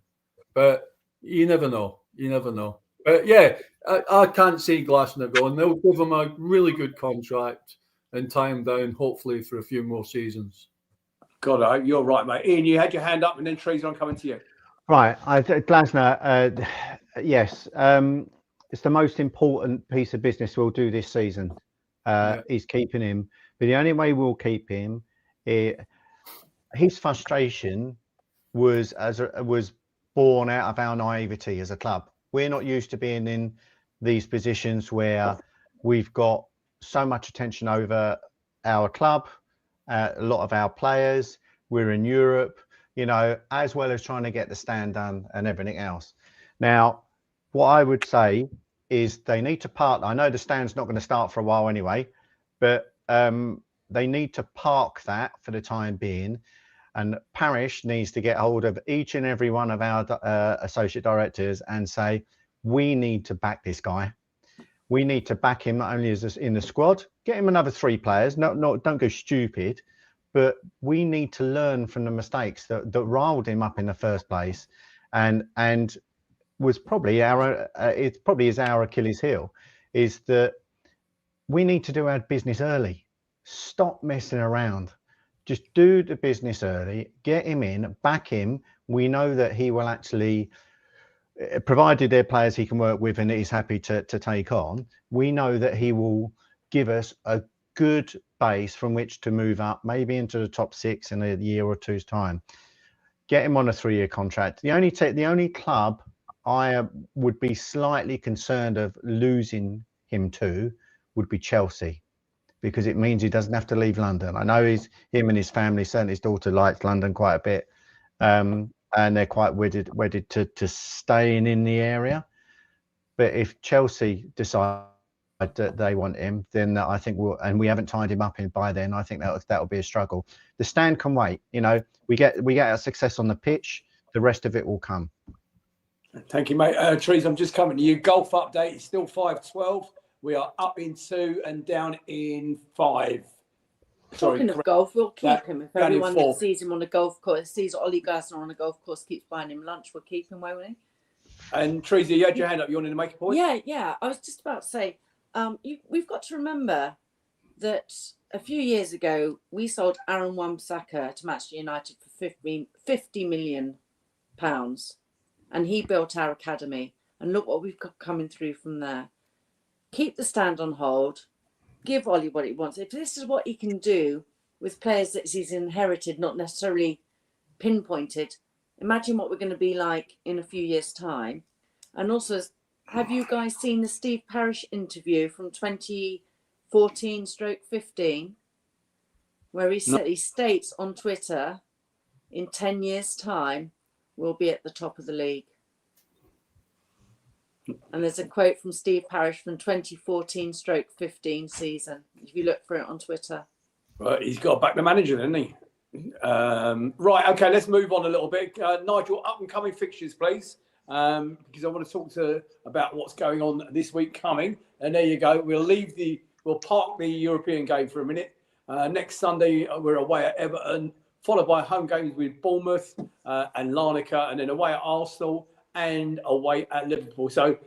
But you never know. You never know. But yeah, I can't see Glasner going. They'll give him a really good contract and tie him down, hopefully, for a few more seasons. God, you're right, mate. Ian, you had your hand up, and then Trees on coming to you. Right, Glasner, yes, it's the most important piece of business we'll do this season. Is keeping him, but the only way we'll keep him, his frustration was born out of our naivety as a club. We're not used to being in these positions where we've got so much attention over our club, a lot of our players. We're in Europe, as well as trying to get the stand done and everything else. Now, what I would say is they need to park. I know the stand's not going to start for a while anyway, but they need to park that for the time being. And Parish needs to get hold of each and every one of our associate directors and say, we need to back this guy. We need to back him not only as in the squad, get him another 3 players. No, don't go stupid. But we need to learn from the mistakes that riled him up in the first place, and was probably it probably is our Achilles heel, is that we need to do our business early. Stop messing around. Just do the business early. Get him in, back him. We know that he will actually, provided they're players he can work with and he's happy to take on. We know that he will give us a good base from which to move up, maybe into the top 6 in a year or two's time. Get him on a 3-year contract. The only club I would be slightly concerned of losing him to would be Chelsea, because it means he doesn't have to leave London. I know him and his family, certainly his daughter, likes London quite a bit, and they're quite wedded to staying in the area. But if Chelsea decide that they want him, then I think we haven't tied him up by then. I think that will be a struggle. The stand can wait. We get our success on the pitch. The rest of it will come. Thank you, mate. Trees, I'm just coming to you. Golf update. It's still 5-12. We are up in 2 and down in 5. Talking of golf, we'll keep him. If down in everyone four. that sees him on a golf course, sees Ollie Gersner on a golf course, keeps buying him lunch, we'll keep him, won't we? And Teresa, you had your hand up. You wanted to make a point? Yeah. I was just about to say, we've got to remember that a few years ago, we sold Aaron Wan-Bissaka to Manchester United for £50 million. And he built our academy. And look what we've got coming through from there. Keep the stand on hold. Give Ollie what he wants. If this is what he can do with players that he's inherited, not necessarily pinpointed, imagine what we're going to be like in a few years' time. And also, have you guys seen the Steve Parish interview from 2014/15, where he states on Twitter, in 10 years' time, we'll be at the top of the league? And there's a quote from Steve Parish from 2014/15 season, if you look for it on Twitter. Right, he's got to back the manager, hasn't he? Right, okay, let's move on a little bit. Nigel, up and coming fixtures, please, because I want to talk about what's going on this week coming. And there you go. We'll park the European game for a minute. Next Sunday, we're away at Everton, followed by home games with Bournemouth and Larnaca, and then away at Arsenal and away at Liverpool. So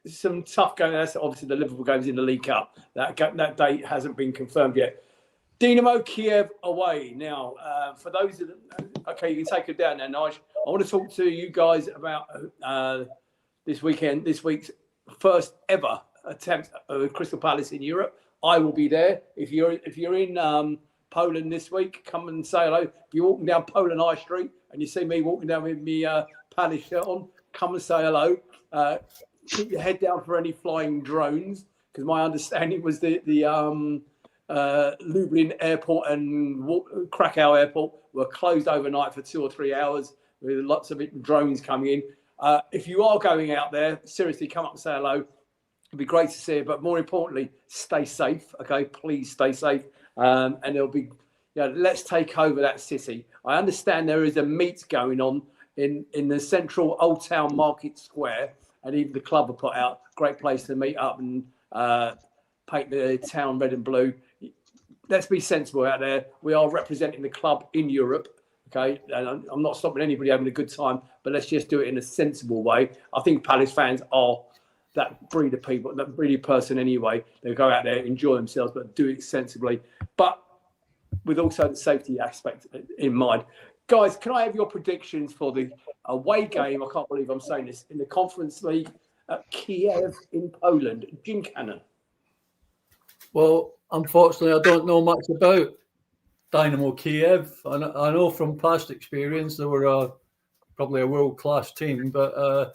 some tough games. That's obviously the Liverpool games in the League Cup. That date hasn't been confirmed yet. Dynamo Kiev away. Now, for those okay, you can take it down now, Nigel. I want to talk to you guys about this week's first ever attempt at Crystal Palace in Europe. I will be there. If you're in Poland this week, come and say hello. If you're walking down Poland High Street and you see me walking down with me Palace shirt on, come and say hello. Keep your head down for any flying drones, because my understanding was the Lublin Airport and Krakow Airport were closed overnight for 2 or 3 hours with lots of drones coming in. If you are going out there, seriously, come up and say hello. It'd be great to see you, but more importantly, stay safe. Okay, please stay safe. And there'll be, let's take over that city. I understand there is a meet going on in the central Old Town Market Square, and even the club have put out great place to meet up and paint the town red and blue. Let's be sensible out there. We are representing the club in Europe. Okay, and I'm not stopping anybody having a good time, but let's just do it in a sensible way. I think Palace fans are that breed of people, that breed of person anyway. They go out there, enjoy themselves, but do it sensibly, but with also the safety aspect in mind. Guys, can I have your predictions for the away game? I can't believe I'm saying this, in the Conference League at Kiev in Poland. Jim Cannon. Well, unfortunately, I don't know much about Dynamo Kiev. I know from past experience they were probably a world-class team, but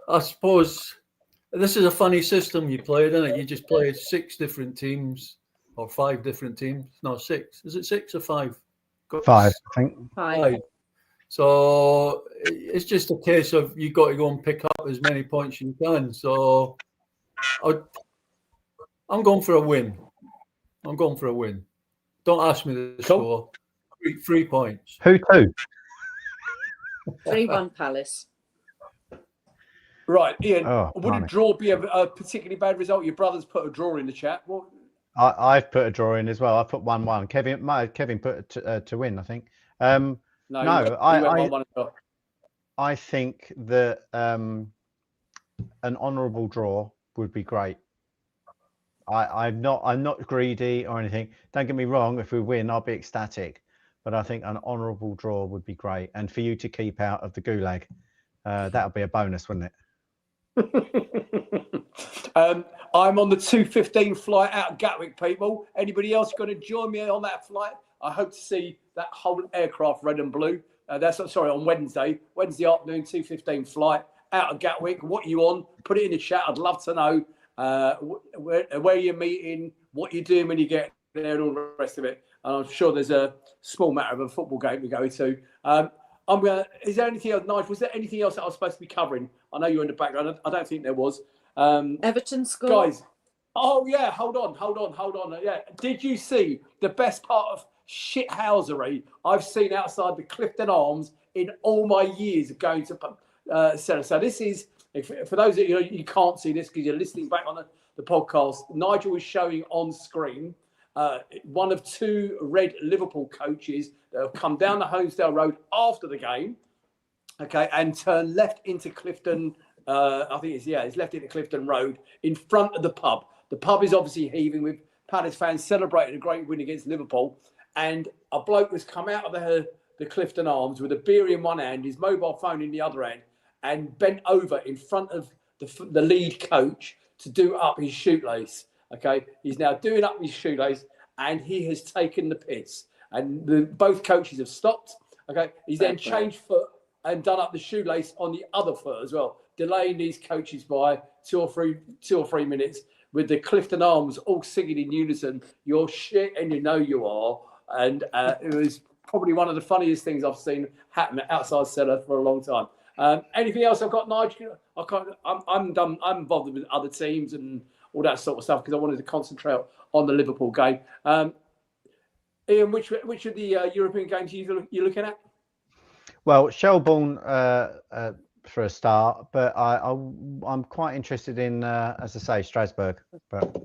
I suppose this is a funny system you played, isn't it? You just play 6 different teams or 5 different teams. No, 6. Is it 6 or 5? 5, I think. 5. So it's just a case of you got to go and pick up as many points as you can. So I'm going for a win. Don't ask me the score. 3 points. Who to? 3-1 Palace. Right, Ian, would blimey. a draw be a particularly bad result? Your brother's put a draw in the chat. What? I've put a draw in as well. I put 1-1. Kevin put to win, I think. I think that an honourable draw would be great. I'm not greedy or anything. Don't get me wrong. If we win, I'll be ecstatic. But I think an honourable draw would be great, and for you to keep out of the gulag, that would be a bonus, wouldn't it? I'm on the 2:15 flight out of Gatwick, people. Anybody else going to join me on that flight? I hope to see that whole aircraft red and blue. On Wednesday afternoon, 2:15 flight out of Gatwick. What are you on? Put it in the chat. I'd love to know where you're meeting, what you're doing when you get there, and all the rest of it. And I'm sure there's a small matter of a football game to go to. Is there anything else, Nigel? Was there anything else that I was supposed to be covering? I know you're in the background. I don't think there was. Everton score. Guys. Oh yeah, hold on. Yeah. Did you see the best part of shithousery I've seen outside the Clifton Arms in all my years of going to Centre? So this is, for those of you can't see this because you're listening back on the podcast, Nigel is showing on screen one of two red Liverpool coaches that have come down the Holmesdale Road after the game, okay, and turn left into Clifton. I think it's left into Clifton Road in front of the pub. The pub is obviously heaving with Palace fans celebrating a great win against Liverpool. And a bloke has come out of the Clifton Arms with a beer in one hand, his mobile phone in the other hand, and bent over in front of the lead coach to do up his shoelace. Okay, he's now doing up his shoelace, and he has taken the piss. And both coaches have stopped. Okay, he's then changed foot and done up the shoelace on the other foot as well, delaying these coaches by two or three minutes, with the Clifton Arms all singing in unison, "You're shit and you know you are." And it was probably one of the funniest things I've seen happen at outside cellar for a long time. Anything else I've got, Nigel? I'm done. I'm involved with other teams and all that sort of stuff because I wanted to concentrate on the Liverpool game. Ian, which of the European games you're looking at? Well, Shelbourne for a start, but I'm quite interested in, as I say, Strasbourg. But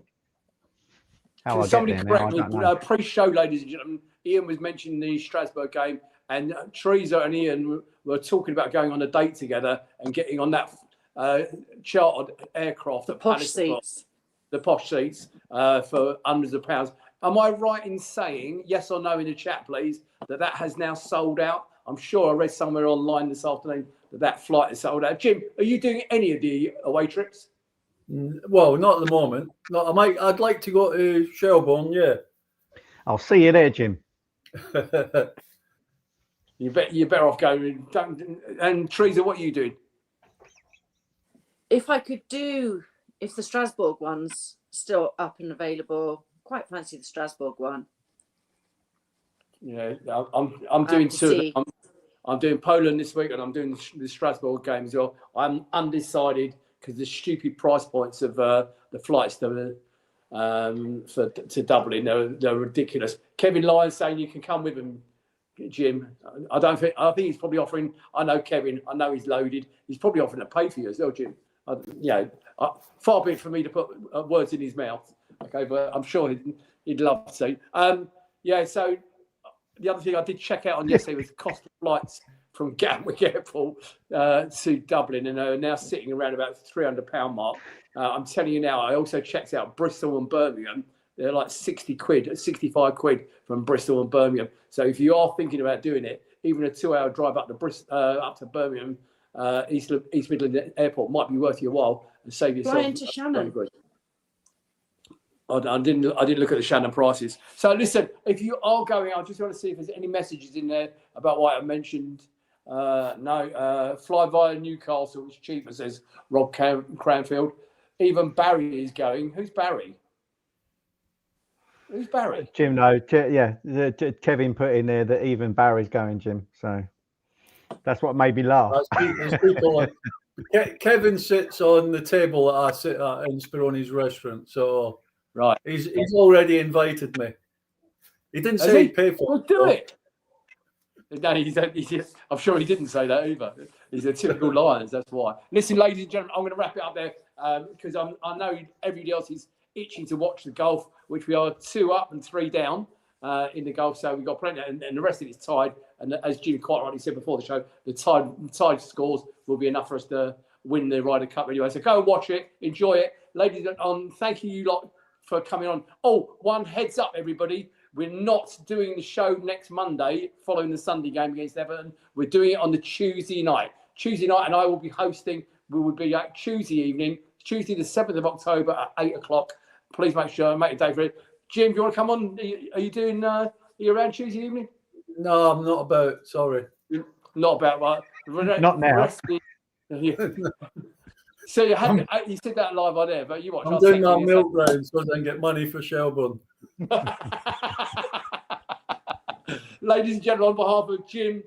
how I Somebody get there correct now, I me. don't know. Pre-show, ladies and gentlemen, Ian was mentioning the Strasbourg game, and Teresa and Ian were talking about going on a date together and getting on that chartered aircraft at Posh Palace, seats. the posh seats for hundreds of pounds. Am I right in saying, yes or no in the chat, please, that has now sold out? I'm sure I read somewhere online this afternoon that flight is sold out. Jim, are you doing any of the away trips? Well, not at the moment. No, I'd like to go to Shelbourne. Yeah. I'll see you there, Jim. You're better off going. And Teresa, what are you doing? If the Strasbourg one's still up and available, quite fancy the Strasbourg one. Yeah, I'm doing two. I'm doing Poland this week, and I'm doing the Strasbourg game as well. I'm undecided because the stupid price points of the flights to Dublin, they're ridiculous. Kevin Lyons saying you can come with him, Jim. I think he's probably offering. I know Kevin. I know he's loaded. He's probably offering to pay for you as well, Jim. Far be it for me to put words in his mouth. Okay, but I'm sure he'd love to. So the other thing I did check out on yesterday was the cost of flights from Gatwick Airport to Dublin, and they're now sitting around about £300 mark. I'm telling you now, I also checked out Bristol and Birmingham. They're like 60 quid, 65 quid from Bristol and Birmingham. So if you are thinking about doing it, even a 2-hour drive up to Birmingham, East Midlands Airport might be worth your while and save yourself. Fly into Shannon. I didn't look at the Shannon prices. So listen, if you are going, I just want to see if there's any messages in there about what I mentioned. No, fly via Newcastle, it's cheaper, says Rob Cranfield. Even Barry is going. Who's Barry? Who's Barry? Jim, no, Kevin put in there that even Barry's going, Jim. So that's what made me laugh. There's people Kevin sits on the table that I sit at in Speroni's restaurant, so right, he's already invited me. He didn't say he'd pay for it. Well, do it. No, I'm sure he didn't say that either. He's a typical Lions, that's why. Listen, ladies and gentlemen, I'm going to wrap it up there because I know everybody else is itching to watch the golf, which we are 2 up and 3 down in the golf. So we've got plenty, and the rest of it is tied. And as Jim quite rightly said before the show, the tied scores will be enough for us to win the Ryder Cup anyway. So go and watch it, enjoy it. Ladies and gentlemen, thank you lot for coming on. Oh, one heads up, everybody. We're not doing the show next Monday following the Sunday game against Everton. We're doing it on the Tuesday night. And I will be hosting. We will be at Tuesday evening, Tuesday the 7th of October at 8 o'clock. Please make sure, make a day for it. Jim, do you want to come on? Are you around Tuesday evening? No, I'm not about. Sorry. Not about what? Not now. So you said that live on air, but you watch. I'm doing my milk round so I can get money for Shelbourne. Ladies and gentlemen, on behalf of Jim,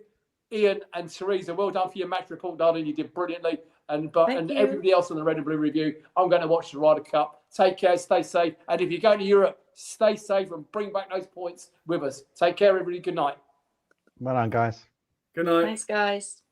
Ian, and Teresa, well done for your match report, darling. You did brilliantly. And everybody else on the Red and Blue Review, I'm going to watch the Ryder Cup. Take care, stay safe. And if you're going to Europe, stay safe and bring back those points with us. Take care, everybody. Good night. Well done, guys. Good night. Thanks, guys.